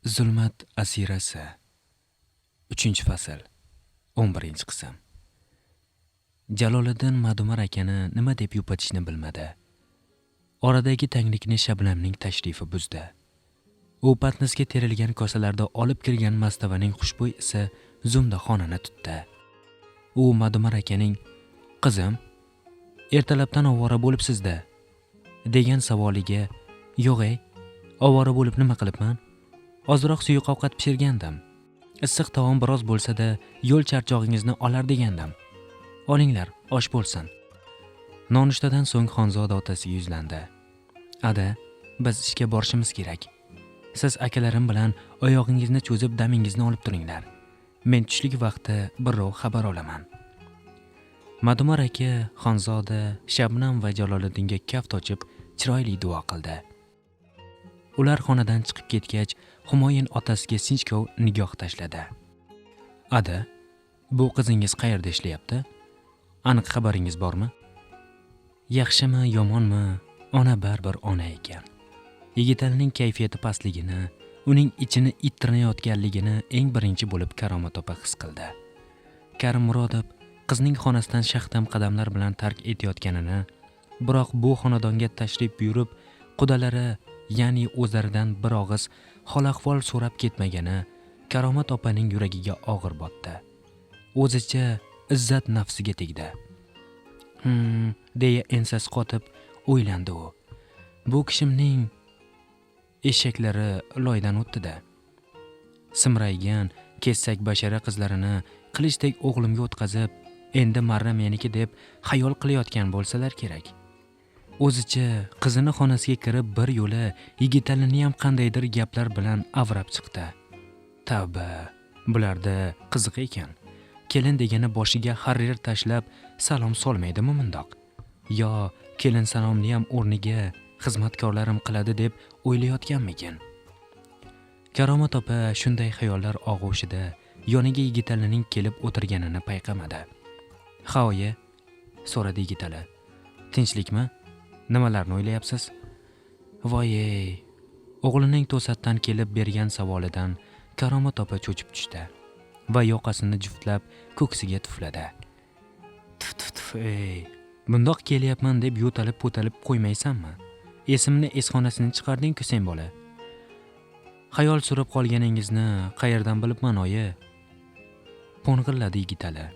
Zulmat asirasi 3-fasl 11-qism. Jaloliddin Madumar akani nima deb yupatishni bilmadi. Oradagi tanglikni Shabnamning tashrifi buzdi. U patnisga terilgan kosalarda olib kirgan mastavaning xushbo'y isi zumda xonani tutdi. U Madumar akaning "Qizim, ertalabdan ovora bo'libsiz-da" degan savoliga "Yo'q-ey, ovora bo'lib nima qilibman? Ozroq suyuq ovqat pishirgandim. Issiq taom biroz bo'lsa-da, yo'l charchog'ingizni olar degandim. Olinglar, osh bo'lsin." Nonushtadan so'ng Xonzoda otasiga yuzlandi. "Ada, biz ishga borishimiz kerak. Siz akalarim bilan oyog'ingizni cho'zib damingizni olib turinglar. Men tushlik vaqti birrov xabar olaman." Madumar aka, Xonzoda, Shabnam va Jaloliddinga kaft ochib, chiroyli duo qildi. Ular xonadan chiqib ketgach, Humoyin otasiga sinchkov nigoh tashladi. "Ada, bu qizingiz qayerda ishlayapti? Aniq xabaringiz bormi?" Yaxshimi, yomonmi, ona baribir ona ekan. Yigitalining kayfiyati pastligini, uning ichini ittirayotganligini eng birinchi bo'lib Karomat opa his qildi. Karim Murodov qizning xonasidan shaxdam qadamlar bilan tark etayotganini, biroq bu xonadonga tashrif buyurib, qudalari, ya'ni o'zlaridan bir og'iz hol-ahvol so'rab ketmagani Karomat opaning yuragiga og'ir botdi. O'zicha izzat nafsiga tegdi. Deya ensasi qotib o'ylandi u. Bu kishimning eshaklari loydan o'tdi-da. Simraygan, kesak bashara qizlarini qilichdek o'g'limga o'tkazib, endi marra meniki deb xayol qilayotgan bo'lsalar kerak. O'zicha qizini xonasiga kirib bir yo'la Yigitalini ham qandaydir gaplar bilan avrab chiqdi. Tavba, bularda qiziq ekan. Kelin degani boshiga harir tashlab salom solmaydimi mundoq? Yo kelin salomni ham o'rniga xizmatkorlarim qiladi deb o'ylayotganmikin? Karomat opa shunday xayollar og'ushida yoniga Yigitalining kelib o'tirganini payqamadi. "Ha, oyi?" so'radi Yigitali. "Tinchlikmi? Nimalarni o'ylayapsiz?" Voy-ey! O'g'lining to'satdan kelib bergan savolidan Karomat opa cho'chib tushdi va yoqasini juftlab ko'ksiga tufladi. Ey, bundoq kelyapman deb yo'talib-po'talib qo'ymaysanmi? Esimni esxonasini chiqarding-ku sen bola. Xayol surib qolganingizni qayerdan bilibman, oyi? Po'ng'illadi Yigitali.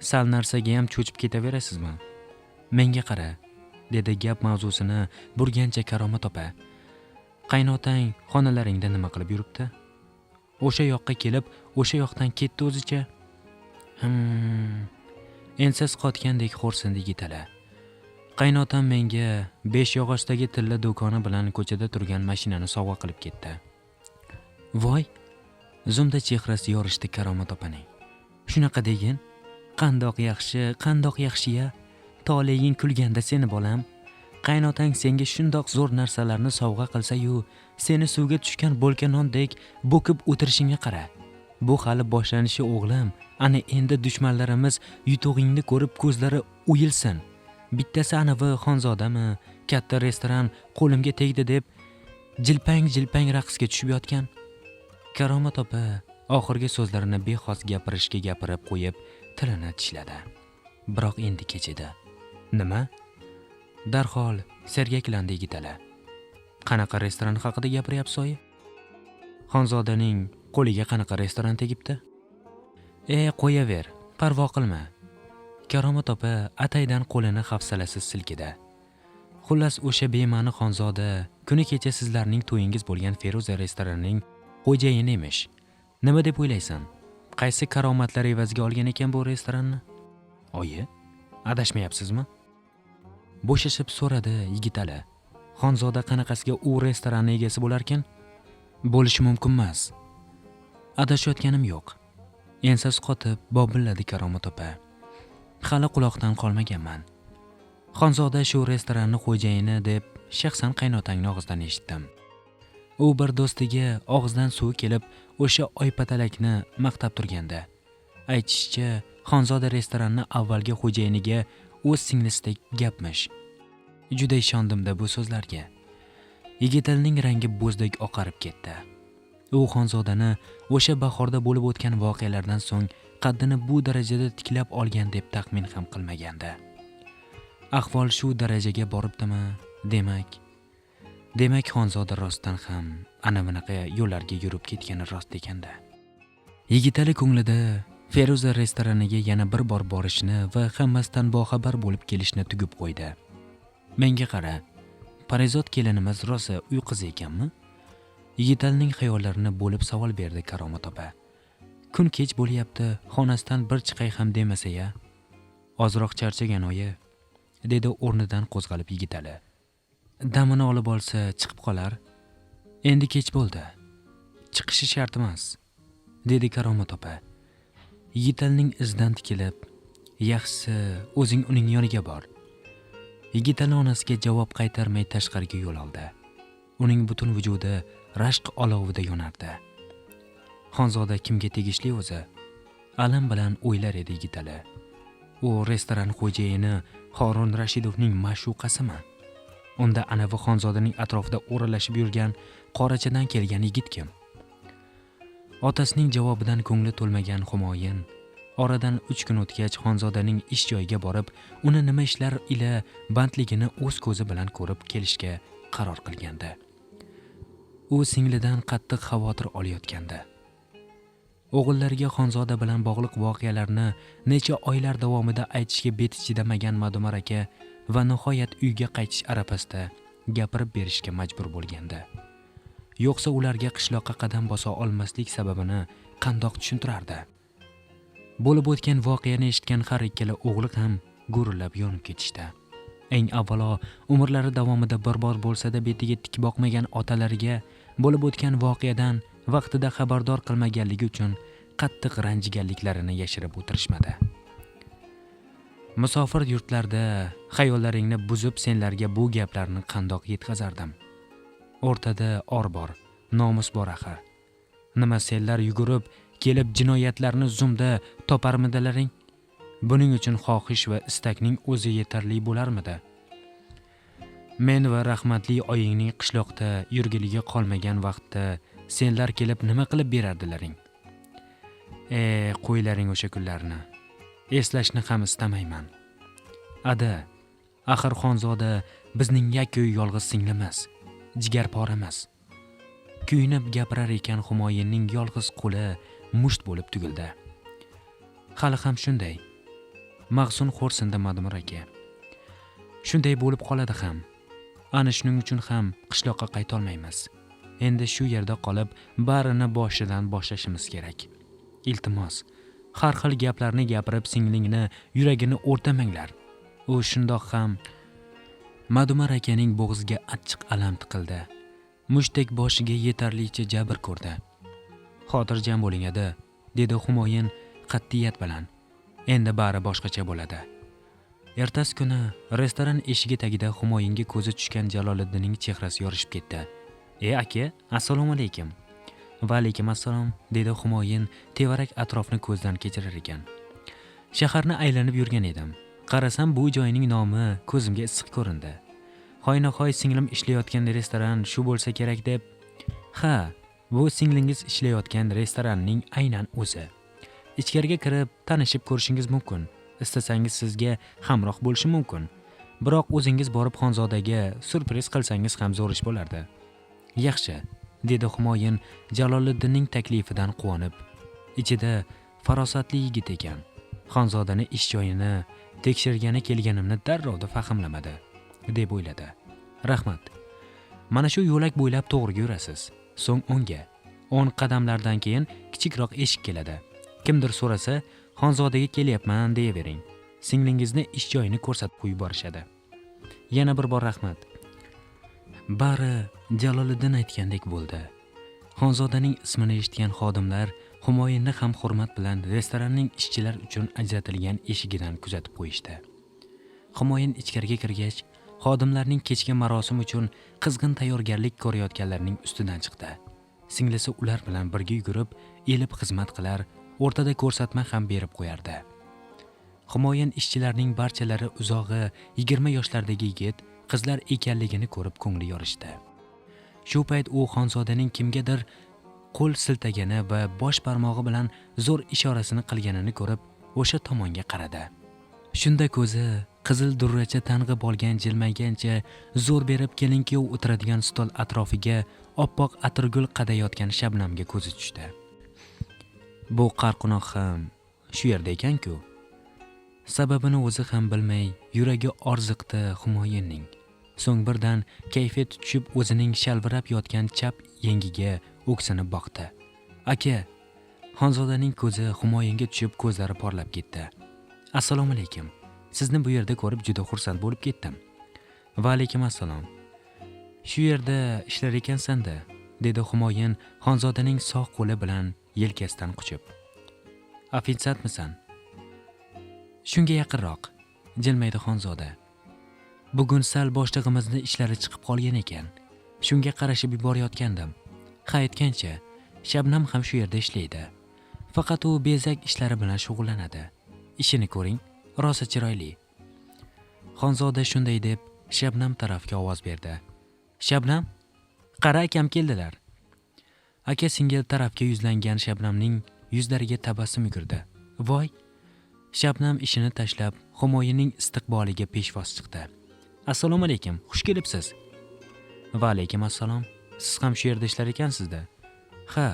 Sal narsaga ham cho'chib ketaverasizmi? Menga qara, dedi gap mavzusini burgancha Karomat opa. Qaynotang xonalaringda nima qilib yuribdi? O'sha yoqqa kelib, o'sha yoqdan ketdi o'zicha. Ensasi qotgandek xo'rsindi Yigitali. Qaynotam menga 5 yog'ochdagi tilla do'koni bilan ko'chada turgan mashinani sovg'a qilib ketdi. Voy! Zumda chehrasi yorishdi Karomat opaning. Shunaqa degin? Qandoq yaxshi-ya? Toleging kulganda seni bolam. Qaynotang senga shundoq zo'r narsalarni sovg'a qilsa-yu, seni suvga tushgan bo'lka nondek bo'kib o'tirishingga qara. Bu hali boshlanishi o'g'lim. Ana endi dushmanlarimiz yutug'ingni ko'rib ko'zlari o'yilsin. Bittasi anavi Xonzodami, katta restoran qo'limga tegdi deb jilpang raqsga tushib yotgan. Karomat opa oxirgi so'zlarini bexos gapirishga gapirib qo'yib, tilini tishladi. Biroq endi kech edi. Nima? Darhol sergaklandi Yigitali. Qanaqa restoran haqida gapiryapsiz, oyi? Xonzodaning qo'liga qanaqa restoran tegibdi? Qo'yaver, parvo qilma. Karomat opa ataydan qo'lini hafsalasiz silkidi. Xullas o'sha bema'ni Xonzoda kuni kecha sizlarning to'yingiz bo'lgan Feruza restoranining xo'jayini emish. Nima deb o'ylaysan? Qaysi karomatlar evaziga olgan ekan bu restoranni? Oyi, adashmayapsizmi? Bo'shashib so'radi Yigitali. Xonzoda qanaqasiga u restoran egasi bo'larkan? Bo'lishi mumkin emas. Adashayotganim yo'q. Ensasi qotib bobilladi Karomat opa. Hali quloqdan qolmaganman. Xonzoda shu restoranning xo'jayini deb shaxsan qaynotangning og'zidan eshitdim. U bir do'stiga og'zidan suv kelib, o'sha oypatalakni maqtab turganda. Aytishicha, Xonzoda restoranning avvalgi xo'jayiniga o'z singlisidek gapmish. Juda ishondim-da bu so'zlarga. Yigitalining rangi bo'zdek oqarib ketdi. U xonzodani o'sha bahorda bo'lib o'tgan voqealardan so'ng qaddini bu darajada tiklab olgan deb taxmin ham qilmagandi. Ahvol shu darajaga boribdimi? Demak xonzoda rostdan ham ana bunaqa yo'llarga yurib ketgani rost ekanda. Yigitali ko'nglida Feruza restoraniga yana bir bor borishni va hammasidan boxabar bo'lib kelishni tugib qo'ydi. Menga qara, Parizod kelinimiz rosa uy qizi ekanmi? Yigitalining xayollarini bo'lib savol berdi Karomat opa. Kun kech bo'lyapti, xonasidan bir chiqay ham demasa-ya. Ozroq charchagan oyi, dedi o'rnidan qo'zg'alib Yigitali. Damini olib olsa chiqib qolar. Endi kech bo'ldi. Chiqishi shart emas, dedi Karomat opa. Yigitalining izidan tikilib, yaxshisi o'zing uning yoniga bor. Yigitali onasiga javob qaytarmay tashqariga yo'l oldi. Uning butun vujudi rashq olovida yonardi. Xonzoda kimga tegishli o'zi? Alam bilan o'ylar edi Yigitali. U restoran xo'jayini Xo'ron Rashidovning ma'shuqasimi? Unda anavi xonzodaning atrofida o'ralashib yurgan qorachadan kelgan yigit kim? Otasining javobidan ko'ngli to'lmagan Humoyin oradan 3 kun o'tgach xonzodaning ish joyiga borib, uni nima ishlar ila bandligini o'z ko'zi bilan ko'rib kelishga qaror qilgandi. U singlidan qattiq xavotir olayotgandi. O'g'illariga xonzoda bilan bog'liq voqealarni necha oylar davomida aytishga beti chidamagan Madumar aka va nihoyat uyga qaytish arafasida gapirib berishga majbur bo'lgandi. Yo'qsa ularga qishloqqa qadam bosa olmaslik sababini qandoq tushuntirardi? Bo'lib o'tgan voqeani eshitgan har ikkala o'g'li ham gurillab yonib ketishdi. Eng avvalo umrlari davomida bir bor bo'lsa-da betiga tik boqmagan otalariga bo'lib o'tgan voqeadan vaqtida xabardor qilmaganligi uchun qattiq ranjiganliklarini yashirib o'tirishmadi. Musofir yurtlarda xayollaringni buzib senlarga bu gaplarni qandoq yetkazardim? O'rtada or bor, nomus bor axir. Nima senlar yugurib kelib jinoyatlarni zumda toparmidilaring? Buning uchun xohish va istakning o'zi yetarli bo'larmidi? Men va rahmatli oyingning qishloqda yurgiligi qolmagan vaqtda senlar kelib nima qilib berardilaring? Qo'ylaring o'sha kunlarni. Eslashni ham istamayman. Ada, axir xonzoda bizning yakko'y yolg'iz singlimiz, jigarporamiz. Kuyinib gapirar ekan Humoyinning yolg'iz qo'li musht bo'lib tugildi. Hali ham shunday. Mag'zun xo'rsindi Madumar aka. Shunday bo'lib qoladi ham. Ana shuning uchun ham qishloqqa qayta olmaymiz. Endi shu yerda qolib, barini boshidan boshlashimiz kerak. Iltimos, har xil gaplarni gapirib singlingni yuragini o'rtamanglar. U shundoq ham Madumar akaning bo'g'ziga achchiq alam tiqildi. Mushtdek boshiga yetarlicha jabr ko'rdi. Xotirjam bo'ling edi, dedi Humoyin qat'iyat bilan. Endi bari boshqacha bo'ladi. Ertasi kuni restoran eshigi tagida Humoyinga ko'zi tushgan Jaloliddinning chehrasi yorishib ketdi. Aka, assalomu alaykum. Va alaykum assalom, dedi Humoyin tevarak atrofni ko'zdan kechirar ekan. Shaharni aylanib yurgan edim. Qarasam bu joyning nomi ko'zimga issiq ko'rindi. Hoynahoy singlim ishlayotgan restoran shu bo'lsa kerak deb. Ha, bu singlingiz ishlayotgan restoranning aynan o'zi. Ichkariga kirib tanishib ko'rishingiz mumkin. Istasangiz sizga hamroh bo'lishi mumkin. Biroq o'zingiz borib xonzodaga surpriz qilsangiz ham zo'r ish bo'lardi. Yaxshi, dedi Humoyin Jaloliddinning taklifidan quvonib. Ichida farosatli yigit ekan. Xonzodani ish joyini tekshirgani kelganimni darrovda fahmlamadi, deb o'yladi. Rahmat. Mana shu yo'lak bo'ylab to'g'riga yurasiz. So'ng o'ngga 10 qadamlardan keyin kichikroq eshik keladi. Kimdir so'rasa, xonzodaga kelyapman deyavering. Singlingizni ish joyini ko'rsatib qo'yib borishadi. Yana bir bor rahmat. Bari Jaloliddin aytgandek bo'ldi. Xonzodaning ismini eshitgan xodimlar Humoyinni ham hurmat bilan restoranning ishchilar uchun ajratilgan eshigidan kuzatib qo'yishdi. Humoyin ichkariga kirgach, xodimlarning kechki marosim uchun qizg'in tayyorgarlik ko'rayotganlarning ustidan chiqdi. Singlisi ular bilan birga yugurib, elib xizmat qilar, o'rtada ko'rsatma ham berib qo'yardi. Humoyin ishchilarning barchalari uzog'i 20 yoshlardagi yigit, qizlar ekanligini ko'rib ko'ngli yorishdi. Shu payt u xonzodaning kimgadir qo'l siltagani va bosh barmog'i bilan zo'r ishorasini qilganini ko'rib, o'sha tomonga qaradi. Shunda ko'zi qizil durracha tang'ib olgan jilmaygancha zo'r berib kelin-kuyov o'tiradigan stol atrofiga oppoq atirgul qadayotgan Shabnamga ko'zi tushdi. Bu qarqunoq ham shu yerda ekan-ku. Sababini o'zi ham bilmay yuragi orziqdi Humoyinning. So'ng birdan kayfiyati tushib o'zining shalvirab yotgan chap yengiga o'ksini boqdi. "Aka." Xonzodaning ko'zi Humoyinga tushib, ko'zlari porlab ketdi. "Assalomu alaykum. Sizni bu yerda ko'rib juda xursand bo'lib ketdim." "Va alaykum assalom. Shu yerda ishlar ekansan-da", dedi Humoyin Xonzodaning sog' qo'li bilan yelkasidan quchib. "Ofitsiantmisan?" "Shunga yaqinroq", jilmaydi Xonzoda. "Bugun sal boshlig'imizni ishlari chiqib qolgan ekan. Shunga qarashib yuborayotgandim. Ha aytgancha, Shabnam ham shu yerda ishlaydi. Faqat u bezak ishlari bilan shug'ullanadi. Ishini ko'ring, rosa chiroyli." Xonzoda shunday deb Shabnam tarafga ovoz berdi. "Shabnam, qara akam keldilar." Aka singil tarafga yuzlangan Shabnamning yuzlariga tabassum yugurdi. "Voy!" Shabnam ishini tashlab Humoyinning istiqboliga peshvoz chiqdi. "Assalomu alaykum, xush kelibsiz." "Va alaykum assalom. Siz ham shu yerda ishlar ekansiz-da." "Ha",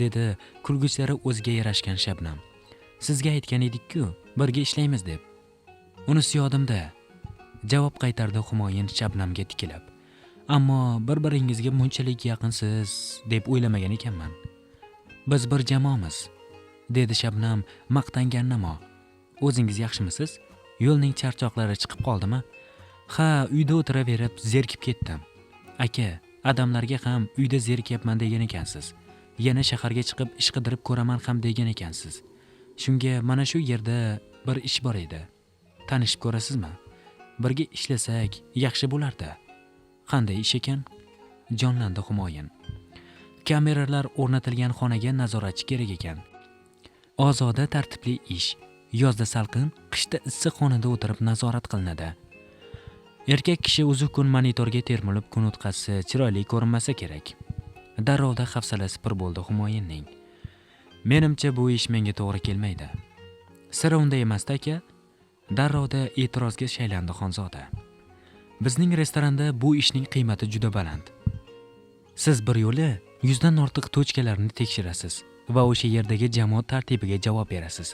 dedi kulgichlari o'ziga yarashgan Shabnam. "Sizga aytgan edik-ku, birga ishlaymiz deb." "Unisi yodimda", javob qaytardi Humoyin Shabnamga tikilib. "Ammo bir-biringizga bunchalik yaqinsiz deb o'ylamagan ekanman." "Biz bir jamoamiz", dedi Shabnam maqtangan-namo. "O'zingiz yaxshimisiz? Yo'lning charchoqlari chiqib qoldimi?" "Ha, uyda o'tiraverib zerikib ketdim." "Aka, adamlarga ham uyda zerikyapman degan ekansiz. Yana shaharga chiqib ish qidirib ko'raman ham degan ekansiz. Shunga mana shu yerda bir ish bor edi. Tanishib ko'rasizmi? Birga ishlasak yaxshi bo'lardi." "Qanday ish ekan?" jonlandi Humoyin. "Kameralar o'rnatilgan xonaga nazoratchi kerak ekan. Ozoda tartibli ish. Yozda salqin, qishda issiq xonada o'tirib nazorat qilinadi. Erkak kishi uzuq kun monitorga termilib kun o'tkazsa chiroyli ko'rinmasa kerak." Darrovda hafsalasi pir bo'ldi Humoyinning. "Menimcha bu ish menga to'g'ri kelmaydi." "Sira unday emas aka." Darrovda e'tirozga shaylandi Xonzoda. "Bizning restoranda bu ishning qiymati juda baland. Siz bir yo'li 100 dan ortiq tochkalarni tekshirasiz va o'sha yerdagi jamoat tartibiga javob berasiz.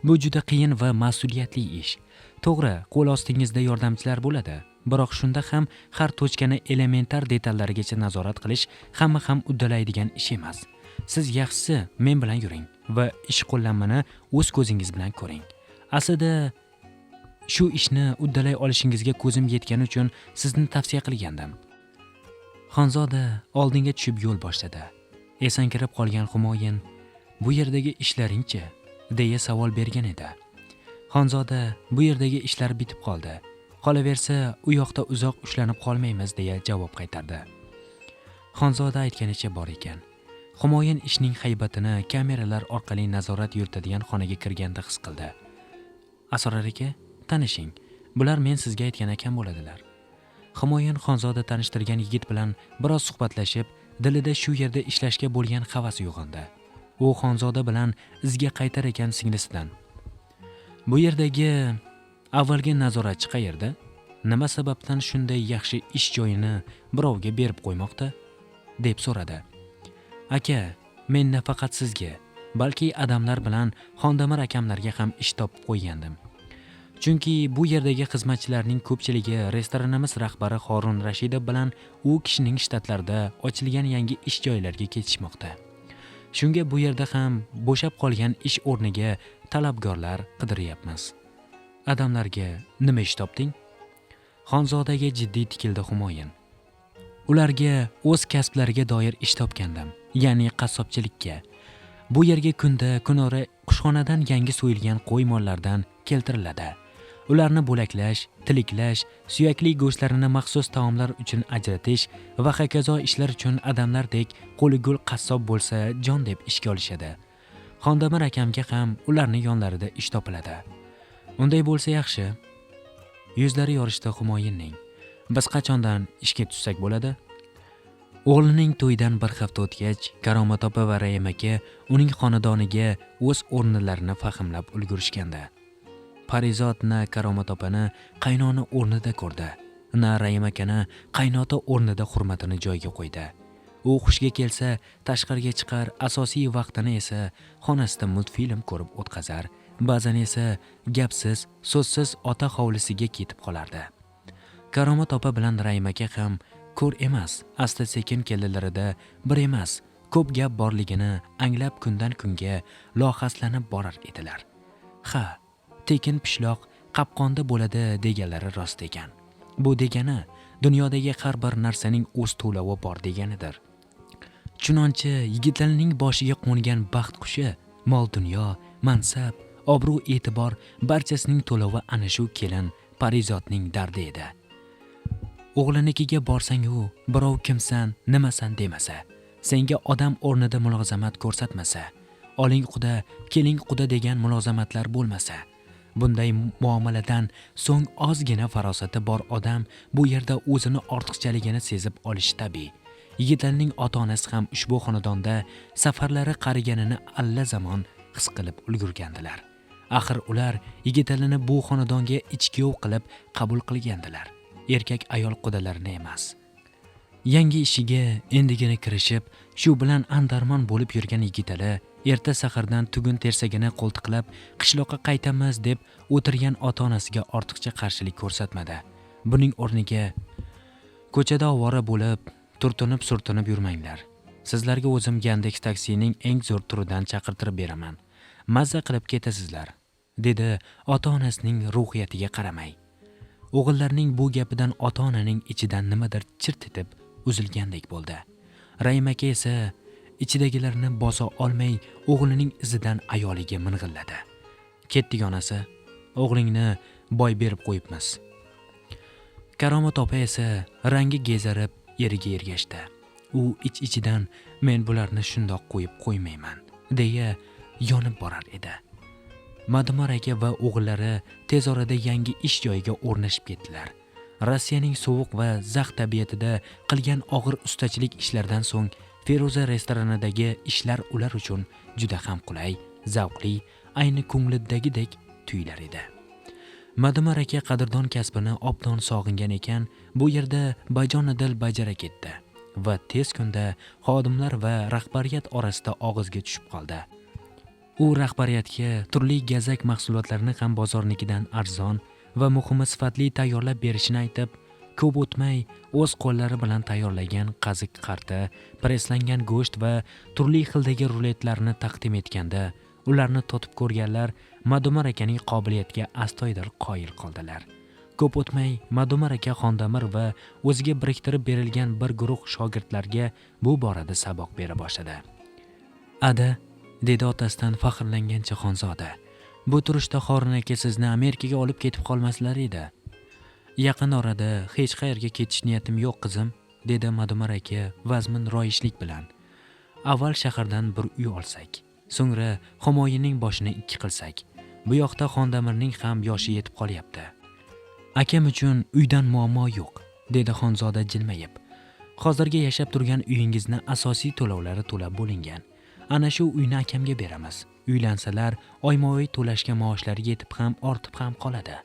Bu juda qiyin va mas'uliyatli ish. To'g'ri, qo'l ostingizda yordamchilar bo'ladi, biroq shunda ham har tochkani elementar detallarigacha nazorat qilish hamma ham uddalaydigan ish emas. Siz yaxshisi men bilan yuring va ish qo'llanmani o'z ko'zingiz bilan ko'ring. Aslida shu ishni uddalay olishingizga ko'zim yetgani uchun sizni tavsiya qilgandim." Xonzoda oldinga tushib yo'l boshladi. Esankirab qolgan Humoyin, "Bu yerdagi ishlaring-chi?" deya savol bergan edi. Xonzoda, "Bu yerdagi ishlar bitib qoldi. Qolaversa, u yoqda uzoq ushlanib qolmaymiz", deya javob qaytardi. Xonzoda aytganicha bor ekan. Humoyin ishning haybatini kameralar orqali nazorat yuritadigan xonaga kirganda his qildi. "Asror aka, tanishing. Bular men sizga aytgan akam bo'ladilar." Humoyin Xonzoda tanishtirgan yigit bilan biroz suhbatlashib, dilida shu yerda ishlashga bo'lgan havas uyg'ondi. U Xonzoda bilan izga qaytar ekan singlisidan. "Bu yerdagi avvalgi nazoratchi qayerda? Nima sababdan shunday yaxshi ish joyini birovga berib qo'ymoqda?" deb so'radi. "Aka, men nafaqat sizga, balki adamlar bilan Xondamir akamlarga ham ish topib qo'ygandim. Chunki bu yerdagi xizmatchilarning ko'pchiligi restoranimiz rahbari Xorun Rashidov bilan u kishining shtatlarida ochilgan yangi ish joylariga ketishmoqda. Shunga bu yerda ham bo'shab qolgan ish o'rniga talabgorlar qidiryapmiz." "Adamlarga nima ish topding?" Xonzodaga jiddiy tikildi Humoyin. "Ularga o'z kasblariga doir ish topgandim, ya'ni qassobchilikka. Bu yerga kunda kunora qushxonadan yangi so'yilgan qo'y mollardan keltiriladi. Ularni bo'laklash, tiliklash, suyakli go'shtlarini maxsus taomlar uchun ajratish va hokazo ishlar uchun adamlardek qo'li gul qassob bo'lsa jon deb ishga olishadi. Xondamir akamga ham ularni yonlarida ish topiladi." "Unday bo'lsa yaxshi." Yuzlari yorishdi Humoyinning. "Biz qachondan ishga tushsak bo'ladi?" O'g'lining to'ydan bir hafta o'tgach, Karomat opa va Rayim aka uning xonadoniga o'z o'rnilarini fahmlab ulgurishgandi. Parizod na Karomat opani qaynona o'rnida ko'rdi, na Rayim akani qaynota o'rnida hurmatini joyiga qo'ydi. U xushga kelsa tashqariga chiqar, asosiy vaqtini esa xonasida multfilm ko'rib o'tkazar, ba'zan esa gapsiz, so'zsiz ota hovlisiga ketib qolardi. Karomat opa bilan Rayim aka ham ko'r emas, asta sekin kelinlarida bir emas, ko'p gap borligini anglab kundan kunga lohaslanib borar edilar. Ha, tekin pishloq qopqonda bo'ladi deganlari rost ekan. Bu degani dunyodagi har bir narsaning o'z to'lovi bor deganidir. Chunonchi yigitlarning boshiga qo'ngan baxt qushi, mol dunyo, mansab, obro' e'tibor barchasining to'lovi ana shu kelin Parizodning dardi edi. O'g'linikiga borsang u birov kimsan, nimasan demasa, senga odam o'rnida mulozamat ko'rsatmasa, oling quda, keling quda degan mulozamatlar bo'lmasa, bunday muomaladan so'ng ozgina farosati bor odam bu yerda o'zini ortiqchaligini sezib olishi tabiiy. Yigitlarning ota-onasi ham ushbu xonadonda safarlari qariganini allazamon his qilib ulgurgandilar. Axir ular yigitlarni bu xonadonga ichkiyov qilib qabul qilgandilar. Erkak ayol qudalarini emas. Yangi ishiga endigina kirishib, shu bilan andarmon bo'lib yurgan Yigitali erta sahardan tugun tersagini qo'ltiqlab qishloqqa qaytamiz deb o'tirgan ota-onasiga ortiqcha qarshilik ko'rsatmadi. Buning o'rniga ko'chada ovora bo'lib, turtinib-surtinib yurmanglar. Sizlarga o'zim Yandex taksining eng zo'r turidan chaqirtirib beraman. Mazza qilib ketasizlar, dedi ota-onasining ruhiyatiga qaramay. O'g'illarning bu gapidan ota-onaning ichidan nimadir chirt etib uzilgandek bo'ldi. Rayim aka esa ichidagilarni bosa olmay o'g'lining izidan ayoliga ming'illadi. Ketdik onasi, o'g'lingni boy berib qo'yibmiz. Karomat opa esa rangi gezarib eriga ergashdi. U ich-ichidan men bularni shundoq qo'yib qo'ymayman, deya yonib borar edi. Madumar aka va o'g'illari tez orada yangi ish joyiga o'rnashib ketdilar. Rossiyaning sovuq va zax tabiatida qilgan og'ir ustachilik ishlardan so'ng Feruza restoranidagi ishlar ular uchun juda ham qulay, zavqli, ayni ko'nglidagidek tuyular edi. Madumar aka qadrdon kasbini obdon sog'ingan ekan, bu yerda bajonidil bajara ketdi va tez kunda xodimlar va rahbariyat orasida og'izga tushib qoldi. U rahbariyatga turli gazak mahsulotlarini ham bozornikidan arzon va muhimi sifatli tayyorlab berishini aytib, ko'p o'tmay o'z qo'llari bilan tayyorlagan qaziq qarta, preslangan go'sht va turli xildagi ruletlarni taqdim etganda, ularni totib ko'rganlar Madumar akaning qobiliyatiga astoydil qoyil qoldilar. Ko'p o'tmay Madumar aka Xondamir va o'ziga biriktirib berilgan bir guruh shogirdlarga bu borada saboq bera boshladi. Ada, dedi otasidan faxrlangancha Xonzoda, bu turishda Xorin aka sizni Amerikaga olib ketib qolmaslari edi. Yaqin orada hech qayerga ketish niyatim yo'q qizim, dedi Madumar aka vazmin royishlik bilan. Avval shahardan bir uy olsak, so'ngra Humoyinning boshini ikki qilsak, bu yoqda Xondamirning ham yoshi yetib qolyapti. Akam uchun uydan muammo yo'q, dedi Xonzoda jilmayib. Hozirga yashab turgan uyingizni asosiy to'lovlari to'lab bo'lingan. Ana shu uyni akamga beramiz. Uylansalar oyma-oy to'lashga maoshlari yetib ham ortib ham qoladi.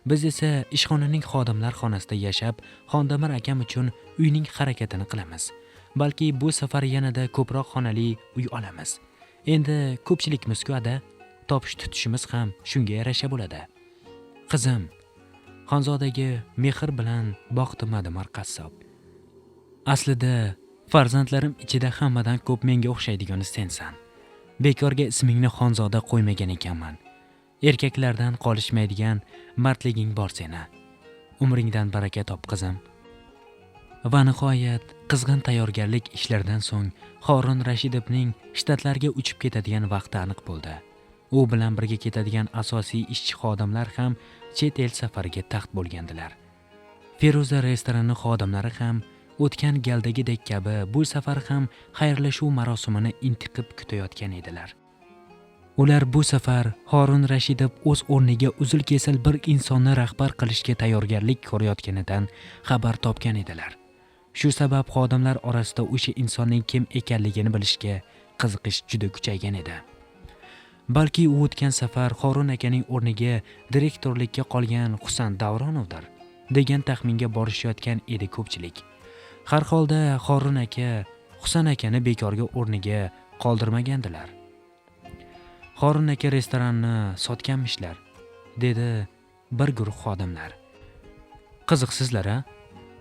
Biz esa ishxonaning xodimlar xonasida yashab, Xondamir akam uchun uyning harakatini qilamiz. Balki bu safar yanada ko'proq xonali uy olamiz. Endi ko'pchilikmiz-ku ada, topish tutishimiz ham shunga yarasha bo'ladi. Qizim, Xonzodaga mehr bilan boqdi Madumar qassob. Aslida farzandlarim ichida hammadan ko'p menga o'xshaydigani sensan. Bekorga ismingni Xonzoda qo'ymagan ekanman. Erkaklardan qolishmaydigan mardliging bor seni. Umringdan baraka top qizim. Va nihoyat qizg'in tayyorgarlik ishlardan so'ng Xorin Rashidovning shtatlarga uchib ketadigan vaqti aniq bo'ldi. U bilan birga ketadigan asosiy ishchi xodimlar ham chet el safariga taxt bo'lgandilar. Feruza restorani xodimlari ham o'tgan galdagidek kabi bu safar ham xayrlashuv marosimini intiqib kutayotgan edilar. Ular bu safar Xorin Rashidov o'z o'rniga uzil-kesil bir insonni rahbar qilishga tayyorgarlik ko'rayotganidan xabar topgan edilar. Shu sabab xodimlar orasida o'sha insonning kim ekanligini bilishga qiziqish juda kuchaygan edi. Balki u o'tgan safar Xo'ron akaning o'rniga direktorlikka qolgan Husan Davronovdir degan taxminga borishayotgan edi ko'pchilik. Har holda Xo'ron aka Husan akani bekorga o'rniga qoldirmagandilar. Xo'ron aka restoranni sotganmishlar, dedi bir guruh xodimlar. Qiziqsizlar-a?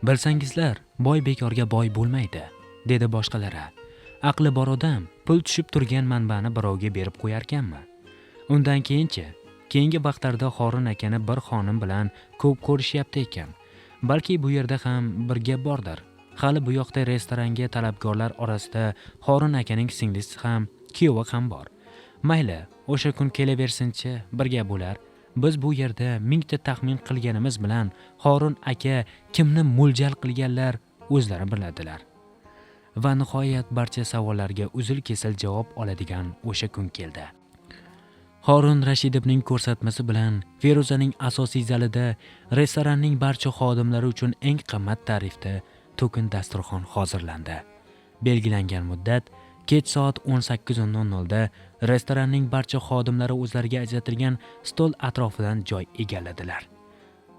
Bilsangizlar, boy bekorga boy bo'lmaydi, dedi boshqalari. Aqli bor odam pul tushib turgan manbani birovga berib qo'yarkanmi? Undan keyinchi, keyingi vaqtlarda Xo'ron akani bir xonim bilan ko'p ko'rishyapti ekan. Balki bu yerda ham bir gap bordir. Hali bu yoqda restoranga talabgorlar orasida Xo'ron akaning singlisi ham, kuyovi ham bor. Mayli, o'sha kun kelaversinchi, bir gap bo'lar. Biz bu yerda mingta taxmin qilganimiz bilan Xo'ron aka kimni mo'ljal qilganlar o'zlari biladilar. Va nihoyat barcha savollarga uzil-kesil javob oladigan o'sha kun keldi. Xo'ron Rashidovning ko'rsatmasi bilan Feruzaning asosiy zalida restoranning barcha xodimlari uchun eng qimmat tarifda to'kin dasturxon hozirlandi. Belgilangan muddat kech soat 18:00 da restoranning barcha xodimlari o'zlariga ajratilgan stol atrofidan joy egalladilar.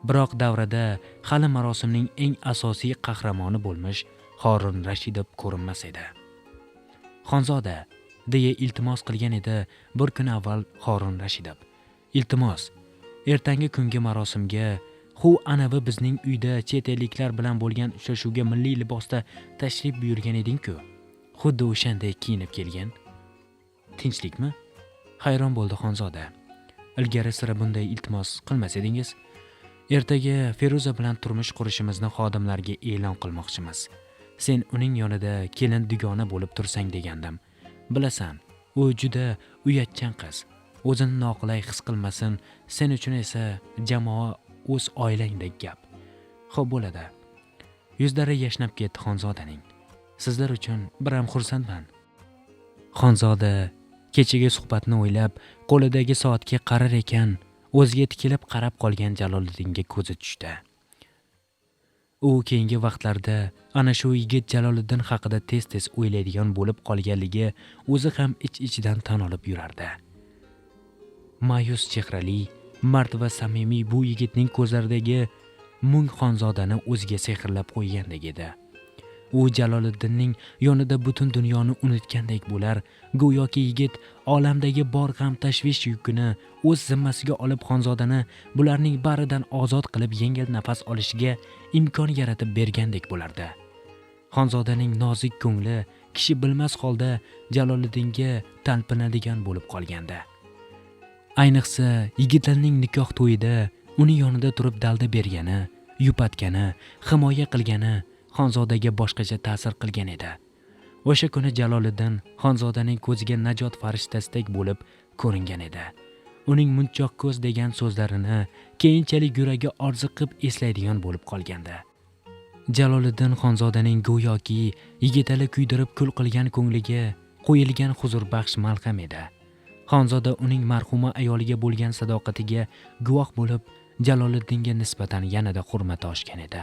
Biroq davrada hali marosimning eng asosiy qahramoni bo'lmish Xo'ron Rashidov ko'rinmas edi. Xonzoda, deya iltimos qilgan edi bir kun avval Xo'ron Rashidov. Iltimos, ertangi kungi marosimga anavi bizning uyda chet elliklar bilan bo'lgan uchrashuvga milliy libosda tashrif buyurgan eding-ku. Xuddi o'shanday kiyinib kelgan. Tinchlikmi? Hayron bo'ldi Xonzoda. Ilgari sira bunday iltimos qilmas edingiz. Ertaga Feruza bilan turmush qurishimizni xodimlarga e'lon qilmoqchimiz. Sen uning yonida kelin dugona bo'lib tursang degandim. Bilasan, u juda uyatchan qiz. O'zini noqulay his qilmasin, sen uchun esa jamoa o'z oilangdek gap. Xo'p bo'ladi. Yuzlari yashnab ketdi Xonzodaning. Sizlar uchun biram xursandman. Xonzoda kechagi suhbatni o'ylab, qo'lidagi soatga qarar ekan, o'ziga tikilib qarab qolgan Jaloliddinga ko'zi tushdi. U keyingi vaqtlarda ana shu yigit Jaloliddin haqida tez-tez o'ylaydigan bo'lib qolganligi o'zi ham ich-ichidan tan olib yurardi. Ma'yus chehrali, mard va samimiy bu yigitning ko'zlaridagi mung Xonzodani o'ziga sehrlab qo'ygandek edi. U Jaloliddinning yonida butun dunyoni unutgandek bo'lar, go'yoki yigit olamdagi bor g'am tashvish yukini o'z zimmasiga olib Xonzodani bularning baridan ozod qilib yengil nafas olishiga imkon yaratib bergandek bo'lardi. Xonzodaning nozik ko'ngli kishi bilmas holda Jaloliddinga talpinadigan bo'lib qolgandi. Ayniqsa yigitlarning nikoh to'yida uni yonida turib dalda bergani, yupatgani, himoya qilgani Xonzodaga boshqacha ta'sir qilgan edi. O'sha kuni Jaloliddin Xonzodaning ko'ziga najot farishtasidek bo'lib ko'ringan edi. Uning munchoq ko'z degan so'zlarini keyinchalik yuragi orziqib eslaydigan bo'lib qolgandi. Jaloliddin Xonzodaning go'yoki yigitali kuydirib kul qilgan ko'ngliga qo'yilgan huzurbaxsh malham edi. Xonzoda uning marhuma ayoliga bo'lgan sadoqatiga guvoh bo'lib, Jaloliddinga nisbatan yanada hurmati oshgan edi.